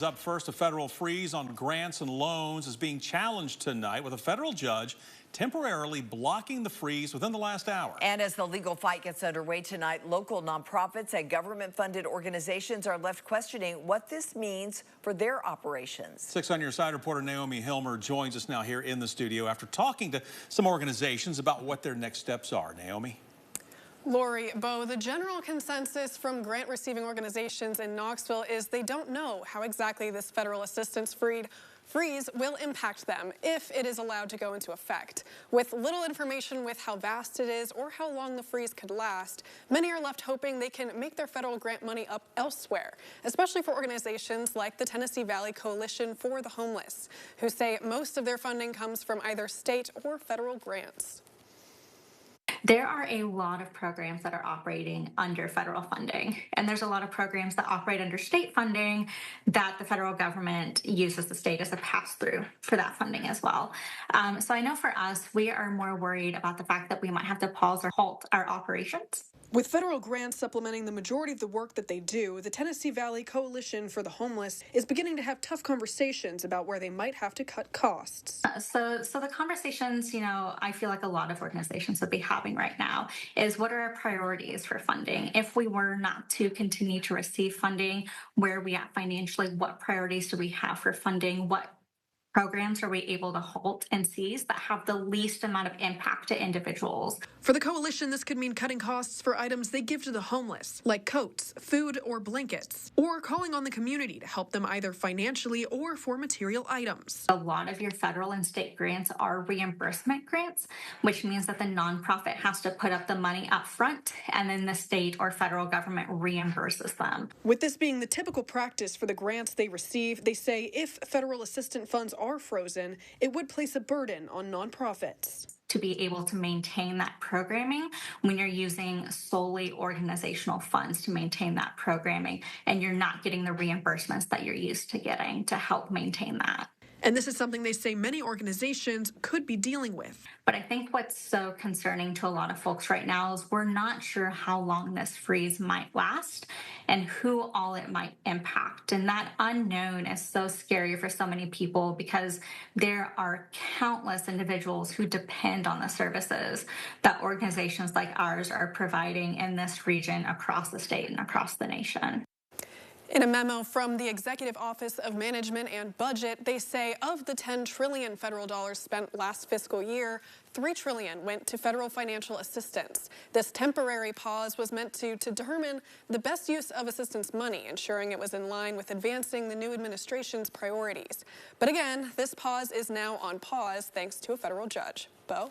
Up first, a federal freeze on grants and loans is being challenged tonight with a federal judge temporarily blocking the freeze within the last hour. And as the legal fight gets underway tonight, local nonprofits and government-funded organizations are left questioning what this means for their operations. 6 on Your Side reporter Naomi Hilmer joins us now here in the studio after talking to some organizations about what their next steps are. Naomi? Lori, Bo, the general consensus from grant-receiving organizations in Knoxville is they don't know how exactly this federal assistance freeze will impact them if it is allowed to go into effect. With little information with how vast it is or how long the freeze could last, many are left hoping they can make their federal grant money up elsewhere, especially for organizations like the Tennessee Valley Coalition for the Homeless, who say most of their funding comes from either state or federal grants. There are a lot of programs that are operating under federal funding, and there's a lot of programs that operate under state funding that the federal government uses the state as a pass-through for that funding as well. So I know for us, we are more worried about the fact that we might have to pause or halt our operations. With federal grants supplementing the majority of the work that they do, the Tennessee Valley Coalition for the Homeless is beginning to have tough conversations about where they might have to cut costs. So the conversations, I feel like a lot of organizations would be having right now is what are our priorities for funding? If we were not to continue to receive funding, where are we at financially? What priorities do we have for funding? What programs are we able to halt and seize that have the least amount of impact to individuals? For the coalition, this could mean cutting costs for items they give to the homeless, like coats, food, or blankets, or calling on the community to help them either financially or for material items. A lot of your federal and state grants are reimbursement grants, which means that the nonprofit has to put up the money up front, and then the state or federal government reimburses them. With this being the typical practice for the grants they receive, they say if federal assistance funds are frozen, it would place a burden on nonprofits. To be able to maintain that programming when you're using solely organizational funds to maintain that programming and you're not getting the reimbursements that you're used to getting to help maintain that. And this is something they say many organizations could be dealing with. But I think what's so concerning to a lot of folks right now is we're not sure how long this freeze might last and who all it might impact. And that unknown is so scary for so many people because there are countless individuals who depend on the services that organizations like ours are providing in this region across the state and across the nation. In a memo from the Executive Office of Management and Budget, they say of the $10 trillion federal dollars spent last fiscal year, $3 trillion went to federal financial assistance. This temporary pause was meant to determine the best use of assistance money, ensuring it was in line with advancing the new administration's priorities. But again, this pause is now on pause thanks to a federal judge. Bo?